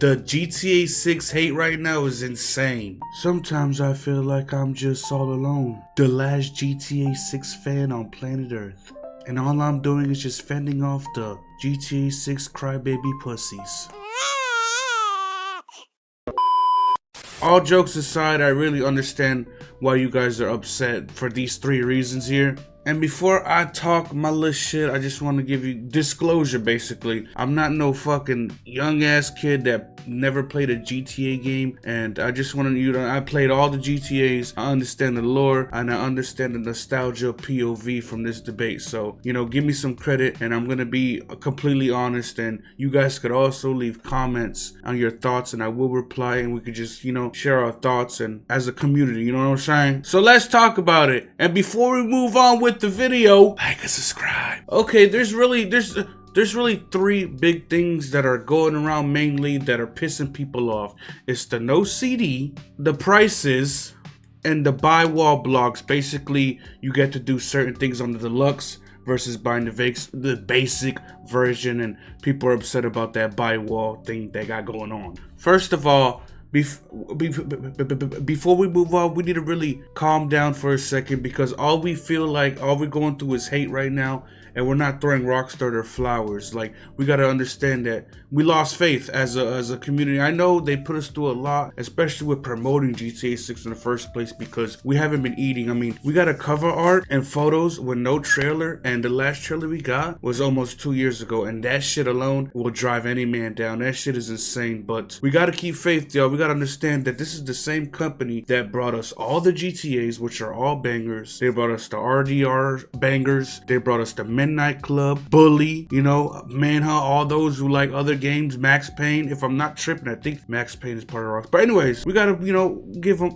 The GTA 6 hate right now is insane. Sometimes I feel like I'm just all alone. The last GTA 6 fan on planet Earth. And all I'm doing is just fending off the GTA 6 crybaby pussies. All jokes aside, I really understand why you guys are upset for these 3 reasons here. And before I talk my little shit, I just want to give you disclosure, basically. I'm not no fucking young ass kid that never played a GTA game, and I just wanted you to, I played all the GTAs, I understand the lore, and I understand the nostalgia POV from this debate. So, you know, give me some credit, and I'm gonna be completely honest, and you guys could also leave comments on your thoughts, and I will reply, and we could just, you know, share our thoughts and as a community, you know what I'm saying? So let's talk about it. And before we move on with the video, like and subscribe. Okay, there's really 3 big things that are going around mainly that are pissing people off. It's the no CD, the prices, and the buy wall blocks. Basically, you get to do certain things on the deluxe versus buying the basic version, and people are upset about that buy wall thing they got going on. First of all, before we move on, we need to really calm down for a second, because all we're going through is hate right now, and we're not throwing Rockstar their flowers. Like, we got to understand that we lost faith as a community. I know they put us through a lot, especially with promoting GTA 6 in the first place, because we haven't been eating. I mean, we got a cover art and photos with no trailer, and the last trailer we got was almost 2 years ago, and that shit alone will drive any man down. That shit is insane. But we got to keep faith, y'all. We got to understand that this is the same company that brought us all the GTAs, which are all bangers. They brought us the RDR bangers. They brought us the Midnight Club, Bully, you know, Manhunt, all those who like other games, Max Payne. If I'm not tripping, I think Max Payne is part of Rockstar. But anyways, we gotta, you know,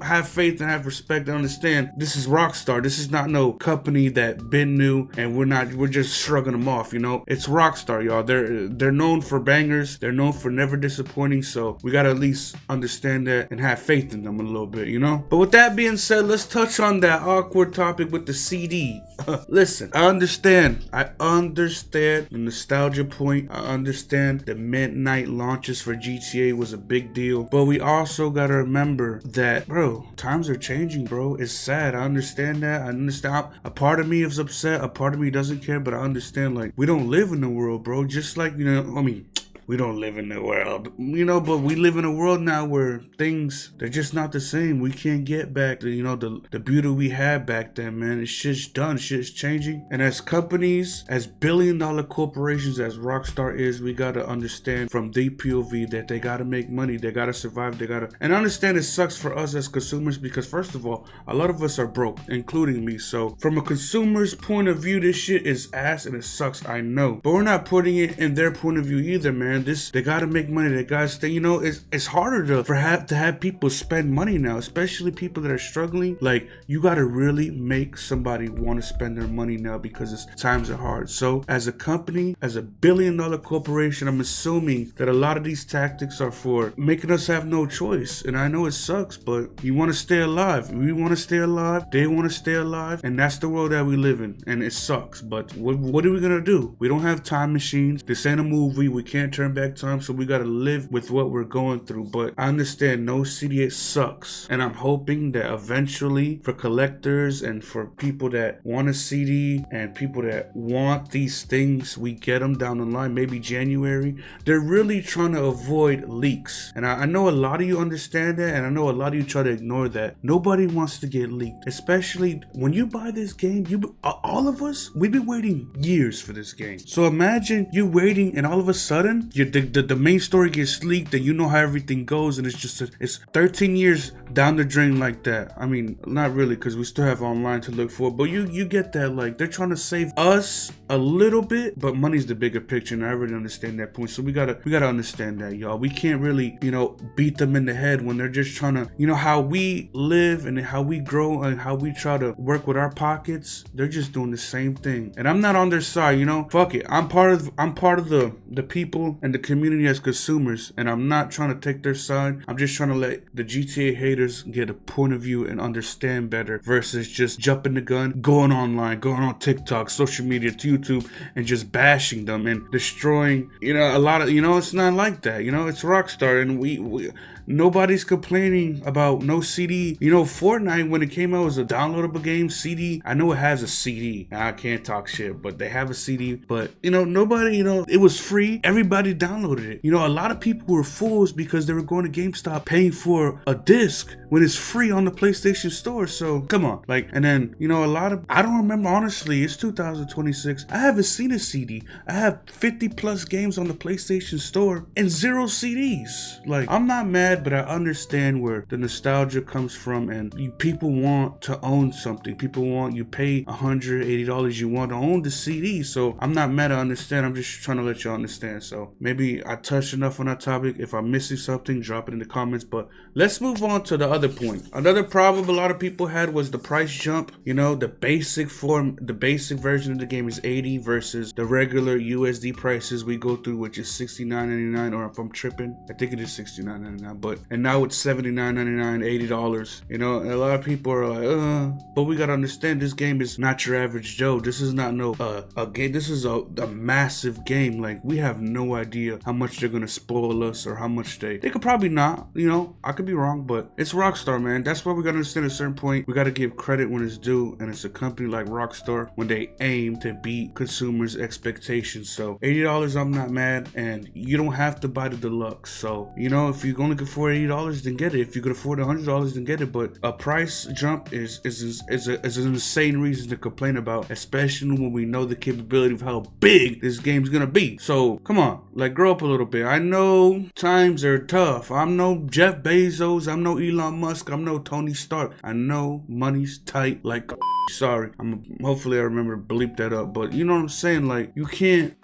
have faith and have respect and understand this is Rockstar. This is not no company that been new and we're just shrugging them off, you know. It's Rockstar, y'all. They're known for bangers. They're known for never disappointing. So we gotta at least understand that and have faith in them a little bit, you know. But with that being said, let's touch on that awkward topic with the CD. Listen, I understand the nostalgia point. I understand the midnight launches for GTA was a big deal, but we also gotta remember that, bro, times are changing, bro. It's sad. I understand that. I understand. A part of me is upset, a part of me doesn't care, but I understand, like, we don't live in the world, bro. Just like, you know, I mean, we don't live in the world, you know, but we live in a world now where things, they're just not the same. We can't get back to, you know, the beauty we had back then, man. It's shit's done. Shit's changing. And as companies, as billion-dollar corporations as Rockstar is, we gotta understand from the POV that they gotta make money. They gotta survive. And I understand it sucks for us as consumers, because first of all, a lot of us are broke, including me. So from a consumer's point of view, this shit is ass and it sucks, I know. But we're not putting it in their point of view either, man. They gotta make money. They gotta stay. You know, it's harder to have people spend money now, especially people that are struggling. Like, you gotta really make somebody want to spend their money now, because times are hard. So as a company, as a billion-dollar corporation, I'm assuming that a lot of these tactics are for making us have no choice. And I know it sucks, but you want to stay alive. We want to stay alive. They want to stay alive, and that's the world that we live in. And it sucks. But what are we gonna do? We don't have time machines. This ain't a movie. We can't turn back time, so we gotta live with what we're going through. But I understand no CD sucks, and I'm hoping that eventually, for collectors and for people that want a CD and people that want these things, we get them down the line, maybe January. They're really trying to avoid leaks, and I know a lot of you understand that, and I know a lot of you try to ignore that. Nobody wants to get leaked, especially when you buy this game. All of us, we've been waiting years for this game. So imagine you waiting, and all of a sudden the main story gets leaked, and you know how everything goes, and it's 13 years down the drain like that. I mean, not really, because we still have online to look for, but you get that. Like, they're trying to save us a little bit, but money's the bigger picture, and I really understand that point. So we gotta understand that, y'all. We can't really, you know, beat them in the head when they're just trying to, you know, how we live and how we grow and how we try to work with our pockets. They're just doing the same thing, and I'm not on their side, you know. Fuck it. I'm part of the people and the community as consumers, and I'm not trying to take their side. I'm just trying to let the GTA haters get a point of view and understand better versus just jumping the gun, going online, going on TikTok, social media, to YouTube, and just bashing them and destroying, a lot of, it's not like that. It's Rockstar, and we nobody's complaining about no CD. Fortnite, when it came out, was a downloadable game. CD, I know it has a CD. I can't talk shit, but they have a CD. But, nobody, it was free. Everybody downloaded it. A lot of people were fools because they were going to GameStop paying for a disc when it's free on the PlayStation Store. So, come on. And then, I don't remember, honestly, it's 2026. I haven't seen a CD. I have 50 plus games on the PlayStation Store and 0 CDs. I'm not mad, but I understand where the nostalgia comes from, and people want to own something. People want, you pay $180, you want to own the CD. So I'm not mad, I understand. I'm just trying to let y'all understand. So maybe I touched enough on that topic. If I'm missing something, drop it in the comments. But let's move on to the other point. Another problem a lot of people had was the price jump. The basic version of the game is $80 versus the regular USD prices we go through, which is $69.99, or if I'm tripping, I think it is $69.99. And now it's $79.99, $80. And a lot of people are like, but we gotta understand, this game is not your average Joe. This is not a game. This is a massive game. We have no idea how much they're gonna spoil us, or how much they could probably not. I could be wrong, but it's Rockstar, man. That's why we gotta understand, at a certain point, we gotta give credit when it's due, and it's a company like Rockstar when they aim to beat consumers' expectations. So $80, I'm not mad, and you don't have to buy the deluxe. So if you're gonna afford $80, then get it. If you could afford $100, then get it. But a price jump is an insane reason to complain about, especially when we know the capability of how big this game's gonna be. So come on, grow up a little bit. I know times are tough. I'm no Jeff Bezos. I'm no Elon Musk. I'm no Tony Stark. I know money's tight. Sorry, hopefully I remember to bleep that up, but you know what I'm saying, you can't,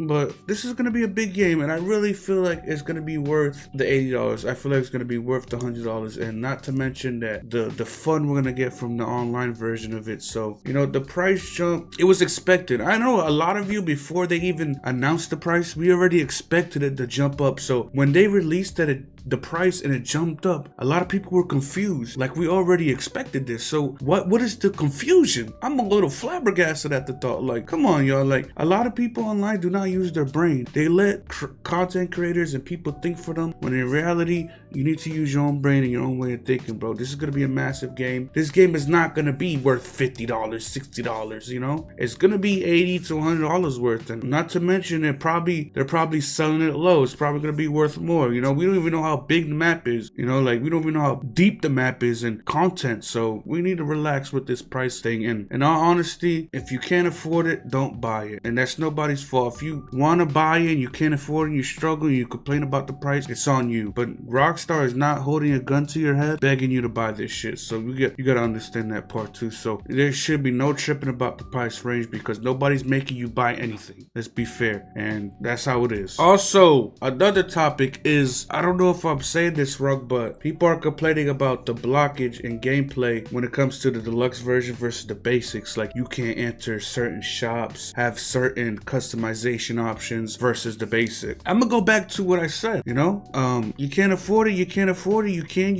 but this is gonna be a big game, and I really feel like it's gonna be worth the $80. I feel like it's gonna be worth the $100, and not to mention that the fun we're gonna get from the online version of it. So the price jump, it was expected. I know a lot of you, before they even announced the price, we already expected it to jump up. So when they released the price and it jumped up, a lot of people were confused. We already expected this. So what is the confusion? I'm a little flabbergasted at the thought. Come on, y'all. A lot of people online do not use their brain. They let content creators and people think for them, when in reality, you need to use your own brain and your own way of thinking, bro. This is gonna be a massive game. This game is not gonna be worth $50, $60, It's gonna be $80 to $100 worth, and not to mention they're probably selling it low. It's probably gonna be worth more. We don't even know how big the map is. We don't even know how deep the map is in content. So we need to relax with this price thing. And in all honesty, if you can't afford it, don't buy it. And that's nobody's fault. If you want to buy it and you can't afford it and you struggle and you complain about the price, it's on you. But Rockstar is not holding a gun to your head begging you to buy this shit. So you gotta understand that part too. So there should be no tripping about the price range, because nobody's making you buy anything. Let's be fair. And that's how it is. Also, another topic is, I don't know if I'm saying this wrong, but people are complaining about the blockage in gameplay when it comes to the deluxe version versus the basics. You can't enter certain shops, have certain customization options versus the basic. I'm gonna go back to what I said. You can't afford it, you can't afford it, you can.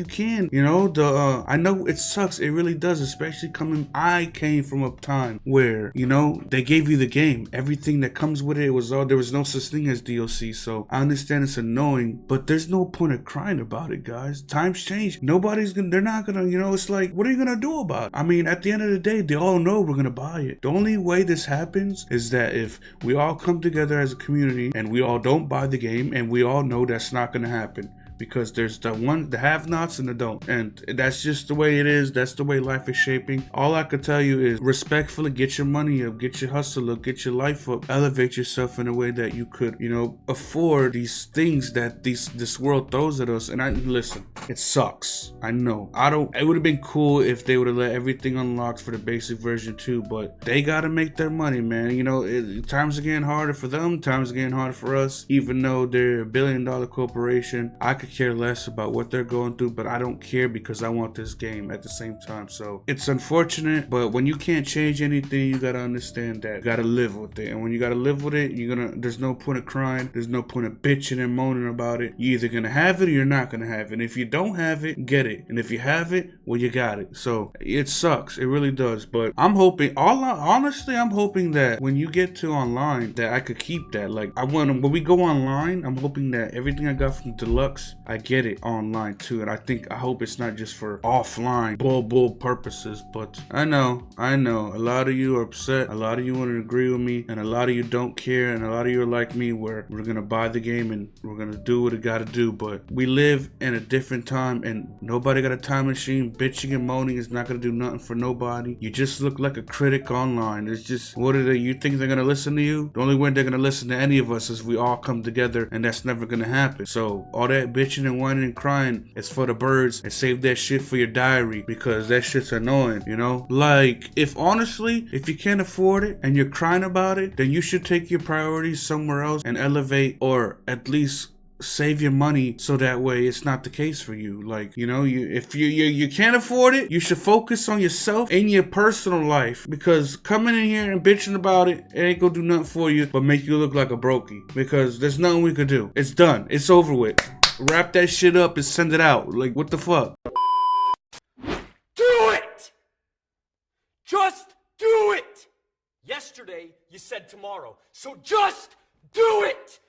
I know it sucks, it really does, especially I came from a time where, they gave you the game, everything that comes with it, there was no such thing as DLC. So I understand it's annoying, but there's no point of crying about it, guys. Times change. They're not gonna, it's what are you gonna do about it? I mean, at the end of the day, they all know we're gonna buy it. The only way this happens is that if we all come together as a community and we all don't buy the game, and we all know that's not gonna happen. Because there's the have-nots and the don't, and that's just the way it is. That's the way life is shaping. All I could tell you is respectfully get your money up, get your hustle up, get your life up, elevate yourself in a way that you could, afford these things that this world throws at us. And listen, it sucks. I know. It would have been cool if they would have let everything unlocked for the basic version too, but they gotta make their money, man. Times are getting harder for them. Times are getting harder for us. Even though they're a $1 billion corporation, I could care less about what they're going through, but I don't care because I want this game at the same time. So it's unfortunate, but when you can't change anything, you gotta understand that you gotta live with it. And when you gotta live with it, there's no point of crying, there's no point of bitching and moaning about it. You're either gonna have it or you're not gonna have it. And if you don't have it, get it. And if you have it, well, you got it. So it sucks, it really does. But I'm hoping, honestly, I'm hoping that when you get to online, that I could keep that. Like, when we go online, I'm hoping that everything I got from Deluxe, I get it online too. And I hope it's not just for offline bull purposes. But I know a lot of you are upset, a lot of you want to agree with me, and a lot of you don't care, and a lot of you are like me, where we're gonna buy the game and we're gonna do what it gotta do. But we live in a different time, and nobody got a time machine. Bitching and moaning is not gonna do nothing for nobody. You just look like a critic online. It's just, what are they? You think they're gonna listen to you? The only way they're gonna listen to any of us is we all come together, and that's never gonna happen. So all that bitching and whining and crying is for the birds, and save that shit for your diary, because that shit's annoying, you know? Like, if you can't afford it and you're crying about it, then you should take your priorities somewhere else and elevate, or at least save your money, so that way it's not the case for you. Like, you know, if you can't afford it, you should focus on yourself and your personal life, because coming in here and bitching about it ain't gonna do nothing for you but make you look like a brokey, because there's nothing we could do. It's done, it's over with. Wrap that shit up and send it out. Like, what the fuck? Do it! Just do it! Yesterday you said tomorrow, so just do it!